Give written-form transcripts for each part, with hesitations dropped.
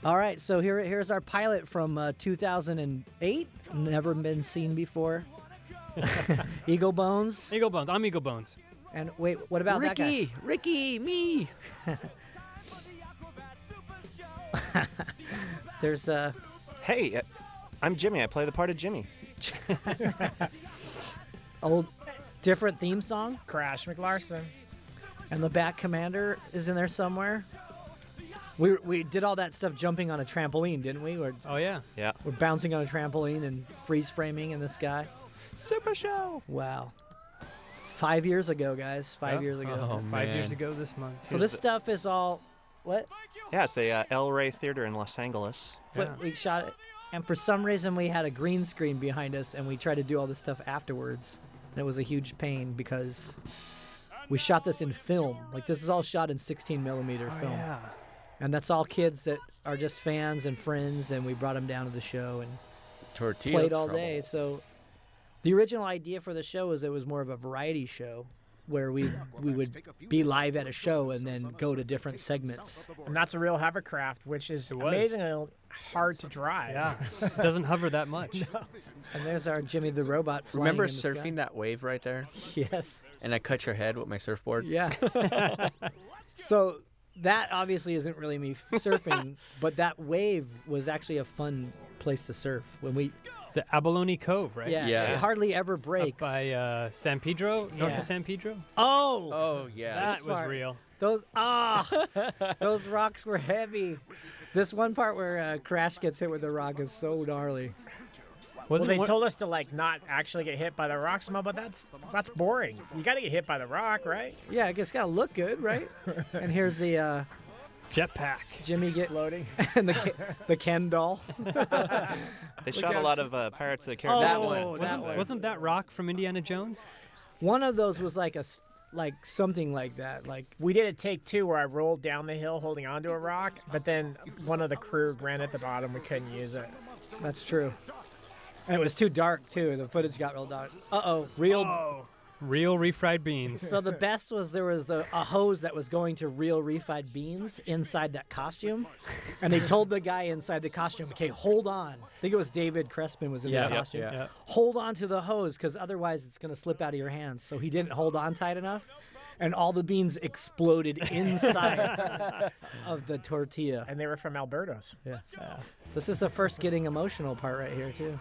All right, so here's our pilot from 2008. Never been seen before. Eagle Bones. Eagle Bones. I'm Eagle Bones. And wait, what about that guy? Ricky, me. There's Hey, I'm Jimmy. I play the part of Jimmy. old different theme song, Crash McLarson. and the Bat Commander is in there somewhere. We did all that stuff jumping on a trampoline, didn't we? Oh, yeah. Yeah. We're bouncing on a trampoline and freeze framing in the sky. Super show. Wow. 5 years ago, guys. 5 years ago. Oh, 5 man. years ago this month. So this stuff is all what? Yeah, it's the El Rey Theater in Los Angeles. But we shot it, and for some reason we had a green screen behind us, and we tried to do all this stuff afterwards, and it was a huge pain because we shot this in film. Like, this is all shot in 16 millimeter film. Yeah. And that's all kids that are just fans and friends, and we brought them down to the show and Tortilla played all trouble. day. So the original idea for the show was it was more of a variety show where we would be live at a show and then go to different segments. And that's a real hovercraft, which is It was. amazingly hard to drive. Yeah. It doesn't hover that much. And there's our Jimmy the Robot flying Remember in the sky. surfing that wave right there? Yes. And I cut your head with my surfboard? Yeah. So that obviously isn't really me surfing, but that wave was actually a fun place to surf. When we, It's at Abalone Cove, right? yeah, Yeah. it hardly ever Up breaks. by San Pedro, north Yeah. of San Pedro. Oh, Oh, yeah. That was part. real. those those rocks were heavy. This one part where Crash gets hit with the rock is so gnarly. Well, Wasn't they one- told us to like not actually get hit by the rock somehow, but that's boring. You got to get hit by the rock, right? Yeah, it's gotta look good, right? And here's the jetpack. Jimmy Exploding. and the Ken doll. They shot a lot of Pirates of the Caribbean. That one. Oh, that one. Wasn't that rock from Indiana Jones? One of those was like like something like that. Like We did a take 2 where I rolled down the hill holding onto a rock, but then one of the crew ran at the bottom. We couldn't use it. that's true. And it was too dark too. The footage got real dark. Real. Oh. Real refried beans. So the best was there was a hose that was going to real refried beans inside that costume, and they told the guy inside the costume, "Okay, hold on." I think it was David Crespin was in Yeah, the yeah, costume. yeah. Hold on to the hose because otherwise it's gonna slip out of your hands. So he didn't hold on tight enough, and all the beans exploded inside of the tortilla. And they were from Alberto's. Yeah. This is the first getting emotional part right here too.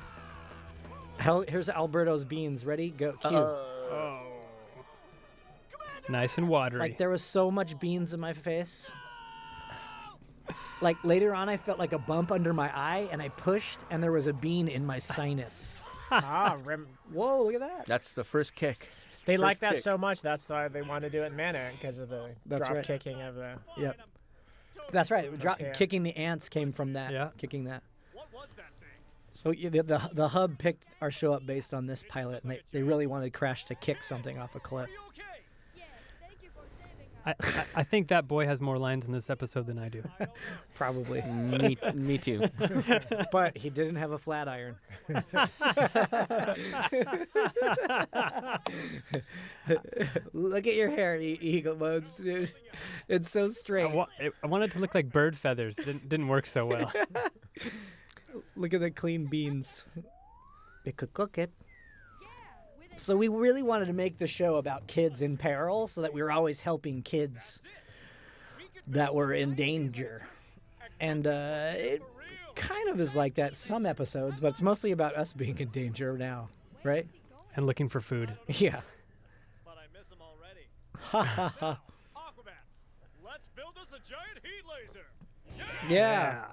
Here's Alberto's beans. Ready? Go. Cue. Nice and watery. Like there was so much beans in my face. Like later on, I felt like a bump under my eye, and I pushed, and there was a bean in my sinus. Whoa! Look at that. That's the first kick. They like First that kick. so much. That's why they want to do it in Mana because of the That's drop right. kicking of the. Yep. That's right. Okay. Kicking the ants came from that. Yeah. Kicking that. So the hub picked our show up based on this pilot, and they really wanted Crash to kick something off a cliff. I think that boy has more lines in this episode than I do. Probably. Me too. But he didn't have a flat iron. Look at your hair, Eagle Bones, dude. It's so straight. I wanted to look like bird feathers. Didn't work so well. Look at the clean beans. They could cook it. So we really wanted to make the show about kids in peril so that we were always helping kids that were in danger. And it kind of is like that some episodes, but it's mostly about us being in danger now, right? And looking for food. Yeah. But I miss them already. Ha ha ha. Aquabats, let's build us a giant heat laser. Yeah.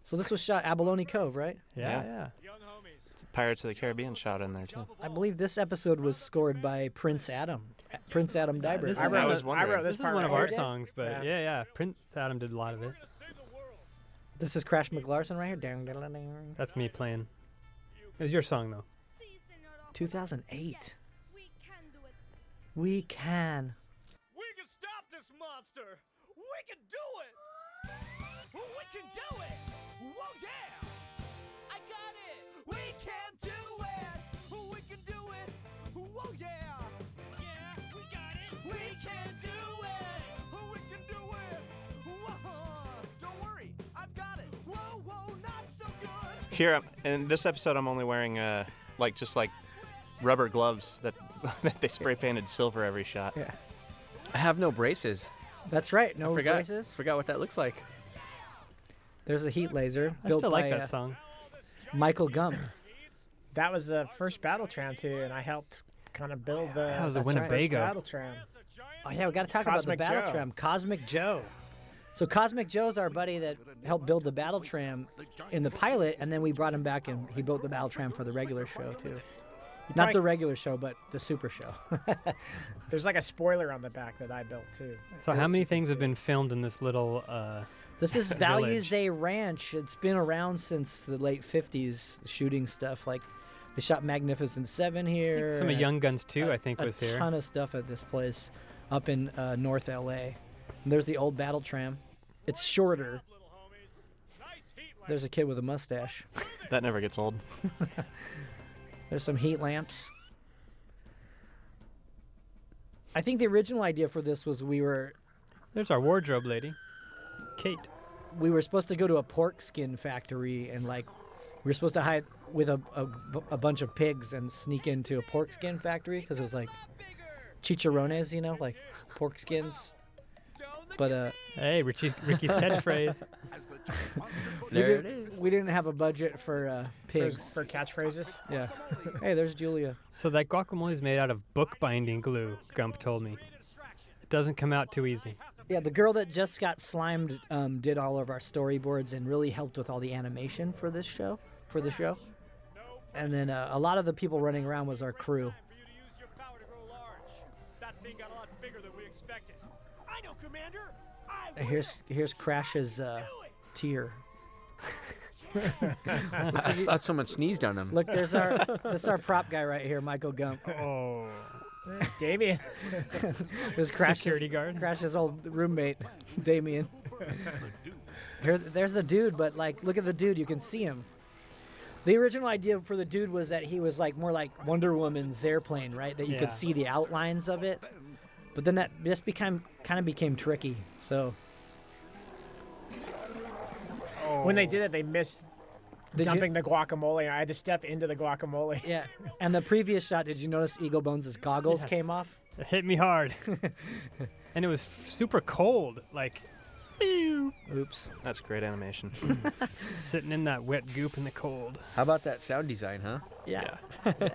So this was shot Abalone Cove, right? Yeah. Young homies. Pirates of the Caribbean shot in there too. I believe this episode was scored by Prince Adam. Prince Adam Dybert. this I is wrote, I was this, I wondering. wrote This this is part one of right our here. songs, but yeah. Prince Adam did a lot of it. We're gonna save the world. This is Crash McLarson right here. Dang, dang, dang, dang. That's me playing. It was your song though. 2008. We can do it. We can. We can stop this monster. We can do it. We can do it. Whoa, yeah. I got it. We can do it. We can do it. Whoa, yeah. Yeah, we got it. We can do it. We can do it. Whoa. Don't worry, I've got it. Here, in this episode, I'm only wearing just rubber gloves that they spray painted silver every shot. Yeah. I have no braces. That's right. No Forgot braces. Forgot what that looks like. There's a heat laser I built still by like that song. Michael Gump. That was the first battle tram too, and I helped kind of build the That was a That's right. Winnebago. first battle tram. Oh yeah, we got to talk Cosmic about the battle Joe. tram. Cosmic Joe. So Cosmic Joe's our buddy that helped build the battle tram in the pilot, and then we brought him back and he built the battle tram for the regular show too. Not probably- the regular show, but the super show. There's like a spoiler on the back that I built too. So how many things have been filmed in this little? This is Values Village. A Ranch. It's been around since the late 50s, shooting stuff. Like, they shot Magnificent Seven here. Some of and Young Guns too, I think, was a here. ton of stuff at this place up in North LA. And there's the old battle tram. It's shorter. There's a kid with a mustache. That never gets old. There's some heat lamps. I think the original idea for this was we were There's our wardrobe lady, Kate. supposed to go to a pork skin factory and we were supposed to hide with a bunch of pigs and sneak into a pork skin factory because it was like chicharrones, like pork skins. But Hey, Ricky's catchphrase. There it is. we didn't have a budget for pigs. For catchphrases. Yeah. Hey, there's Julia. So that guacamole is made out of bookbinding glue, Gump told me. It doesn't come out too easy. Yeah, the girl that just got slimed did all of our storyboards and really helped with all the animation for the show. And then a lot of the people running around was our crew. That thing got a lot bigger than we expected. I know, Commander. I Here's Crash's tear. I thought someone sneezed on him. Look, this is our prop guy right here, Michael Gump. Oh, Damien. This Crash's, security guard. Crash's old roommate, Damien. There's the dude, but look at the dude. You can see him. The original idea for the dude was that he was more like Wonder Woman's airplane, right? That you Yeah. could see the outlines of it. But then that just kind of became tricky. So When they did it, they missed Did you- dumping the guacamole. I had to step into the guacamole. yeah. And the previous shot, did you notice Eagle Bones' goggles came off? it hit me hard. And it was super cold, Oops. That's great animation. sitting in that wet goop in the cold. How about that sound design, huh? Yeah.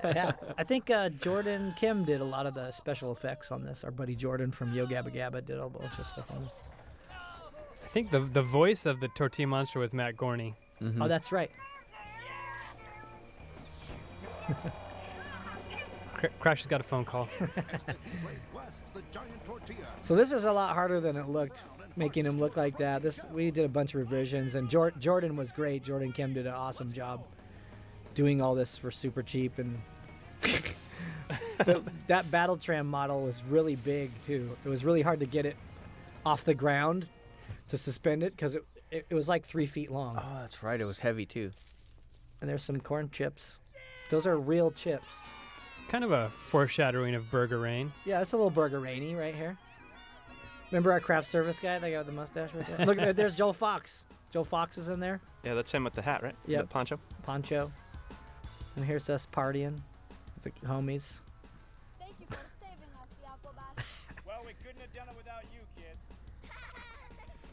Yeah. I think Jordan Kim did a lot of the special effects on this. Our buddy Jordan from Yo Gabba Gabba did a bunch of stuff on it. I think the voice of the tortilla monster was Matt Gorney. Mm-hmm. Oh, that's right. Crash has got a phone call. So this is a lot harder than it looked, making him look like that. We did a bunch of revisions, and Jordan was great. Jordan Kim did an awesome job doing all this for super cheap, and that battle tram model was really big too. It was really hard to get it off the ground to suspend it because it was like 3 feet long. Oh, that's right. It was heavy too. And there's some corn chips. Those are real chips. Kind of a foreshadowing of Burger Rain. Yeah, it's a little Burger Rainy right here. Remember our craft service guy, that guy with the mustache right there? Look, there's Joe Fox. Joe Fox is in there. Yeah, that's him with the hat, right? Yep. The poncho. Poncho. And here's us partying with the homies. Thank you for saving us, the Aquabats. Well, we couldn't have done it without you,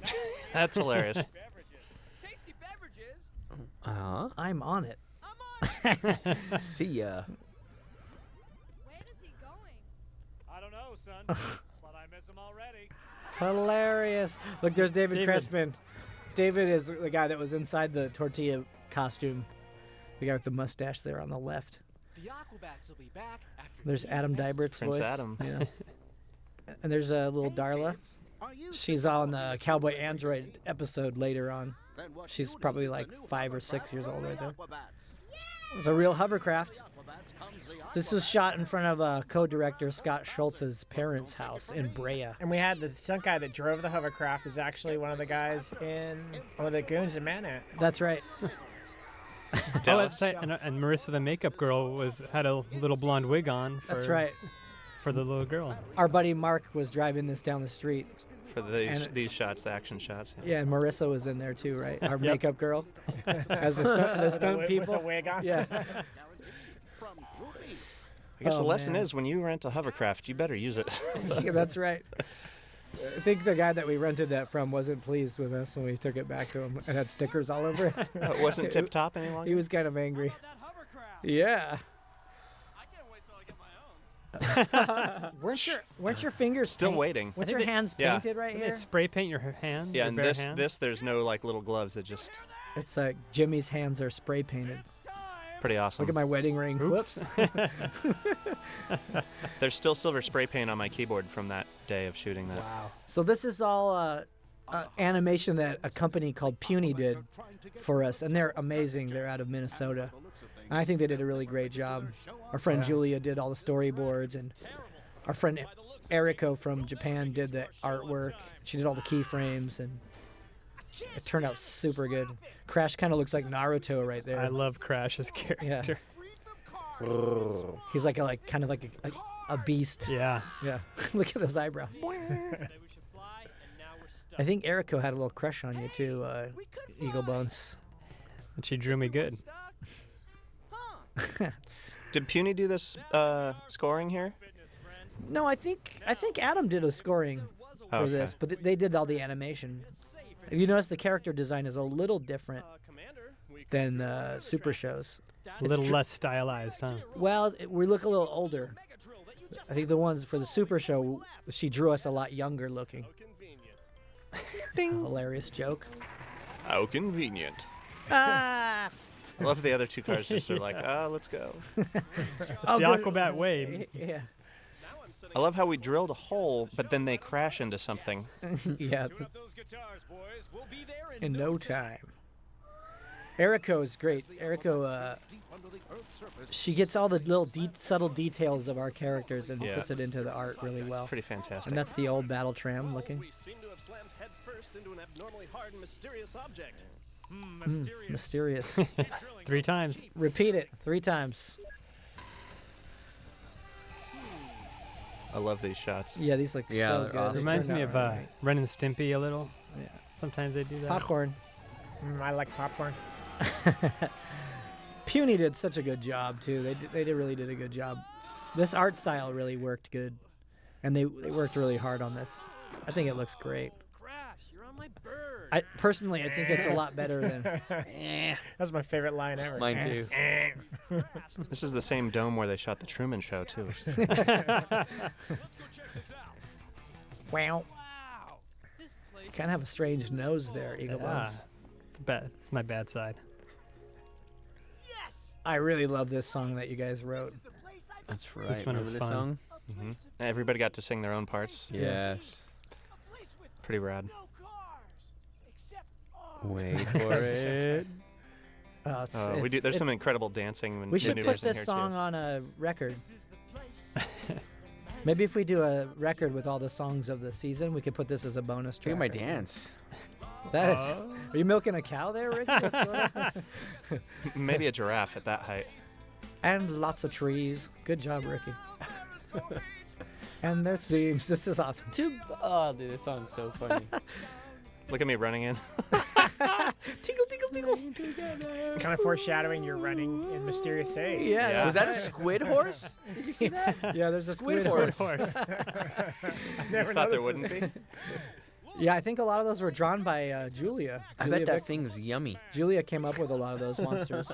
kids. That's hilarious. Beverages. Tasty beverages. Uh I'm on it. I'm on it. huh. See ya. Where is he going? I don't know, son, but I miss him already. Hilarious. Look, there's David David. Crespin. David is the guy that was inside the tortilla costume. The guy with the mustache there on the left. The Aquabats will be back after There's these Adam messages. Dybert's Prince voice. Adam. Yeah. And there's a little Darla. She's on the Cowboy Android episode later on. She's probably like 5 or 6 years old right there. It's a real hovercraft. This was shot in front of co-director Scott Schultz's parents' house in Brea. And we had the stunt guy that drove the hovercraft is actually one of the guys in one of the goons in Manat. That's right. Oh, Dallas. that's right. And Marissa, the makeup girl, had a little blonde wig on. That's for right. for the little girl. Our buddy Mark was driving this down the street. For these shots, the action shots. Yeah, and Marissa was in there too, right? Our makeup girl, as the stunt With people. the wig on. Yeah. I guess Oh, the lesson man. is when you rent a hovercraft, you better use it. Yeah, that's right. I think the guy that we rented that from wasn't pleased with us when we took it back to him. It had stickers all over it. It wasn't tip top any longer. He was kind of angry. That hovercraft. Yeah. I can't wait till I get my own. Weren't your fingers Still paint- waiting. Weren't your hands Yeah. painted right They here? spray paint your hand. Yeah, your and bare this hand? there's no like little gloves that just It's like Jimmy's hands are spray painted. pretty awesome. Look at my wedding ring. Oops. Whoops. There's still silver spray paint on my keyboard from that day of shooting that. Wow. So this is all animation that a company called Puny did for us, and they're amazing. They're out of Minnesota. And I think they did a really great job. Our friend Julia did all the storyboards, and our friend Eriko from Japan did the artwork. She did all the keyframes, and it turned out super good. Crash kind of looks like Naruto right there. I love Crash's character. He's like kind of like a beast. Yeah. Yeah. Look at those eyebrows. Said we should fly, and now we're stuck. I think Eriko had a little crush on you too, Eagle Bones. And she drew me good. Did Puny do this scoring here? No, I think Adam did a scoring for Okay. this, but they did all the animation. If you notice, the character design is a little different than Super Shows. A little less stylized, huh? Well, we look a little older. I think the ones for the Super Show, she drew us a lot younger looking. Hilarious joke. How convenient. Ah! I love the other two cars just are like, let's go. Oh, The good. Aquabat way. Yeah. I love how we drilled a hole, but then they crash into something. Yeah. Tune up those guitars, boys. We'll be there In no time. Eriko is great. Eriko, she gets all the little subtle details of our characters and Yeah. puts it into the art really well. It's pretty fantastic. And that's the old battle tram looking. We seem to have slammed headfirst into an abnormally hard and mysterious object. Mysterious. 3 times. Repeat it 3 times. I love these shots. Yeah, these look Yeah, so they're good. awesome. They Reminds turned me out of right. Ren and Stimpy a little. Yeah. Sometimes they do that. Popcorn. I like popcorn. Puny did such a good job too. They really did a good job. This art style really worked good, and they worked really hard on this. I think it looks great. Crash, you're on my bird. I personally, I think it's a lot better than. That's my favorite line ever. Mine too. This is the same dome where they shot the Truman Show too. Let's go check this out. Wow. Wow. This place Kind of have a strange nose there, Eagle Ah, Bones. it's bad. It's my bad side. yes. I really love this song that you guys wrote. The place I've That's right. one Remember was this fun. song? hmm Everybody got to sing their own parts. Yes. a place with Pretty rad. no cars except all Wait for it. We do. There's some incredible dancing. We should maneuvers put in this here, song too. on a record. this is the place. Maybe if we do a record with all the songs of the season, we could put this as a bonus Look track. at my or something. dance. That is. Are you milking a cow there, Ricky? What's going on? Maybe a giraffe at that height. And lots of trees. Good job, Ricky. And there's seams. This is awesome. Oh, dude, this song's so funny. Look at me running in. Tinkle, tinkle, tinkle. Kind of foreshadowing you're running in Mysterious Save. Yeah. Yeah. Was that a squid horse? Yeah, there's a Squid squid horse. horse. Never Thought there noticed wouldn't this. be. Yeah, I think a lot of those were drawn by Julia. I Julia bet that Vick- thing's yummy. Julia came up with a lot of those monsters.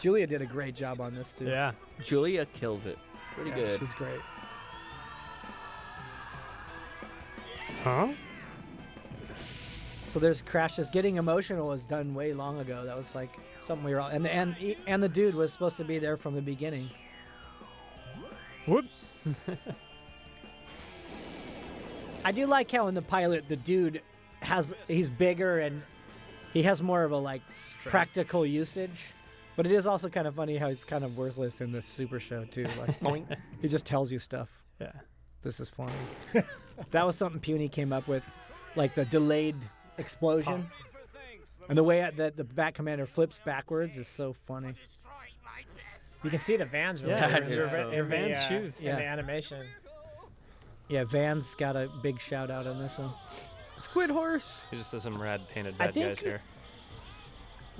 Julia did a great job on this too. Yeah. Julia kills it. Pretty Yeah, good. She's great. Huh? So there's crashes. Getting emotional was done way long ago. That was like something we were all and the dude was supposed to be there from the beginning. Whoop. I do like how in the pilot the dude he's bigger and he has more of a like practical usage. But it is also kind of funny how he's kind of worthless in this Super Show too. Like Boing. he just tells you stuff. Yeah. This is funny. That was something Puny came up with, like the delayed explosion. And the way that the Bat Commander flips backwards is so funny. Destroying my best You can see the Vans really Yeah, in it's the- so- in the, Vans shoes. in Yeah. the animation. Yeah, Van's got a big shout out on this one. Squid horse. He just has some rad painted I bad think- guys here.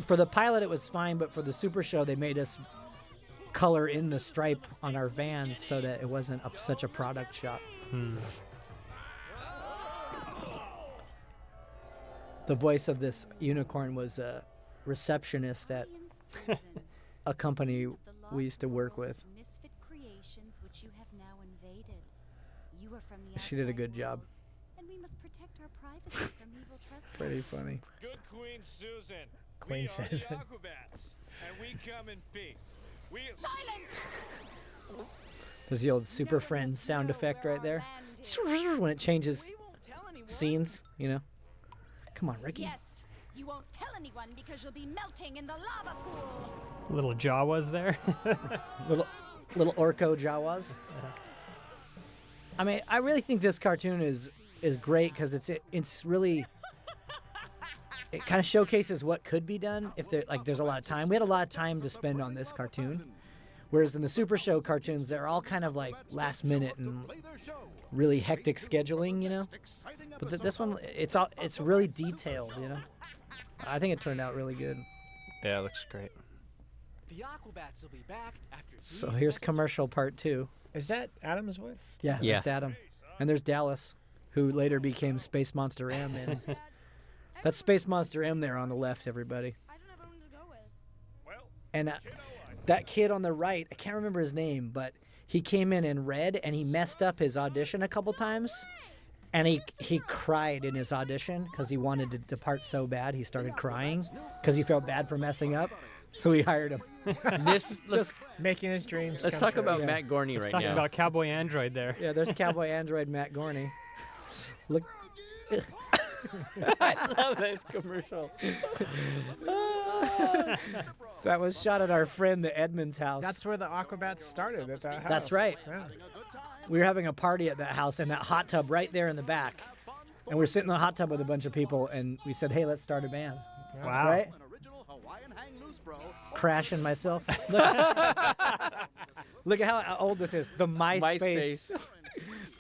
For the pilot, it was fine, but for the Super Show, they made us color in the stripe on our Vans so that it wasn't such a product shot. The voice of this unicorn was a receptionist at a company we used to work with. Misfit creations which you have now invaded. You are from the She did a outside good job. world, and we must protect our privacy from evil trespassers. Pretty funny. Good Queen Susan. Queen we Susan. are the Aquabats, and we come in peace. We There's the old Super Friends sound effect right there. When it changes scenes, you know. Come on, Ricky. Yes, you won't tell anyone because you'll be melting in the lava pool. Little Jawas there. Little Orko Jawas. I mean, I really think this cartoon is great because it's really it kind of showcases what could be done if there's a lot of time. We had a lot of time to spend on this cartoon, whereas in the Super Show cartoons, they're all kind of like last minute and really hectic scheduling, you know. But this one, it's really detailed, you know. I think it turned out really good. Yeah, it looks great. The Aquabats will be back after So here's commercial part 2. Is that Adam's voice? Yeah, Yeah. that's Adam. And there's Dallas, who later became Space Monster M. And that's Space Monster M there on the left, everybody. I don't have anyone to go with. And that kid on the right, I can't remember his name, but he came in red and he messed up his audition a couple times. And he cried in his audition because he wanted to depart so bad. He started crying because he felt bad for messing up. So we hired him. Let's Making his dreams let's come talk true. about Yeah. Matt Gorney right Talking now. about Cowboy Android there. Yeah, there's Cowboy Android Matt Gorney. Look, I love this commercial. that was shot at our friend the Edmonds house. That's where the Aquabats started, at that house. That's right. Yeah. We were having a party at that house in that hot tub right there in the back. And we're sitting in the hot tub with a bunch of people, and we said, hey, let's start a band. Wow. Right? Crashing myself. Look at how old this is. The MySpace.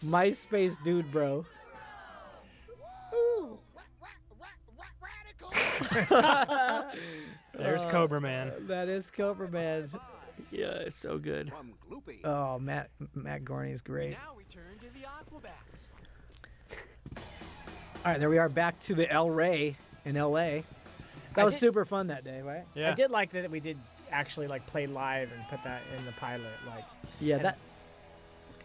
MySpace dude, bro. There's Cobra Man. That is Cobra Man. Yeah, it's so good. Oh, Matt Gorney's great. Now we turn to the Aquabats. All right, there we are back to the El Rey in L.A. That was super fun that day, right? Yeah. I did like that we did actually like play live and put that in the pilot. Like, Yeah,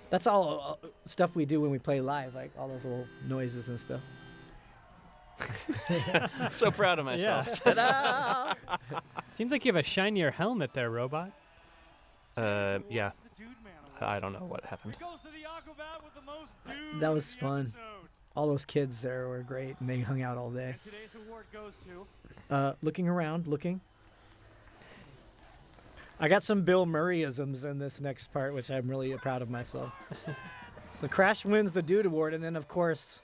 that's all stuff we do when we play live, like all those little noises and stuff. So proud of myself. Yeah. Seems like you have a shinier helmet there, Robot. Yeah. The dude man award. I don't know what happened. Goes to the Aquabat with the most dude That was in the fun. episode. All those kids there were great, and they hung out all day. And today's award goes to Looking around, looking. I got some Bill Murrayisms in this next part, which I'm really proud of myself. So Crash wins the Dude Award, and then, of course,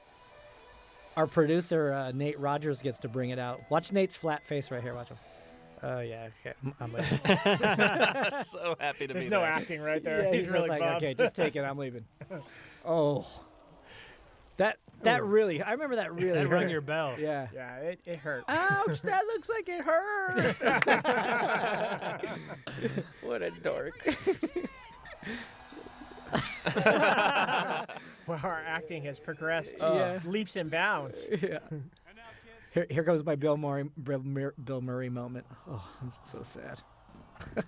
our producer, Nate Rogers, gets to bring it out. Watch Nate's flat face right here. Watch him. Oh, yeah. Okay. I'm leaving. So happy to there's be no there. acting right there. Yeah, he's just really like, bummed. okay, just take it. I'm leaving. Oh. That really, I remember that really That hurt. rung your bell. Yeah. Yeah, it hurt. Ouch, that looks like it hurt. What a dork. Well, our acting has progressed Yeah. leaps and bounds. Yeah. and now kids. Here goes my Bill Murray moment. Oh, I'm so sad. But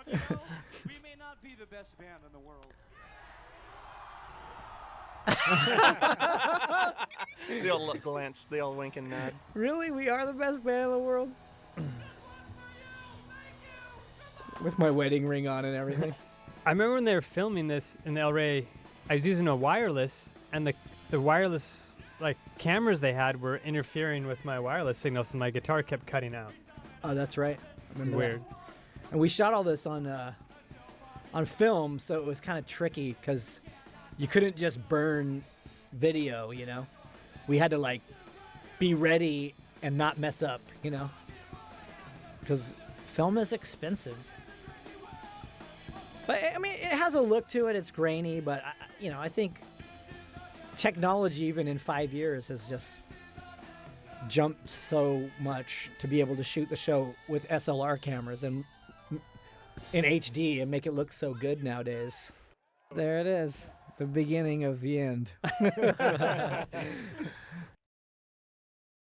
you know, we may not be the best band in the world. The old glance, the old wink and nod. Really? We are the best band in the world? With my wedding ring on and everything. I remember when they were filming this in El Rey, I was using a wireless, and the wireless like cameras they had were interfering with my wireless signal, so my guitar kept cutting out. Oh, that's right. I remember Weird. that. And we shot all this on film, so it was kind of tricky because you couldn't just burn video, you know? We had to, like, be ready and not mess up, you know? Because film is expensive. But I mean, it has a look to it. It's grainy, but I think technology, even in 5 years, has just jumped so much to be able to shoot the show with SLR cameras and in HD and make it look so good nowadays. There it is, the beginning of the end.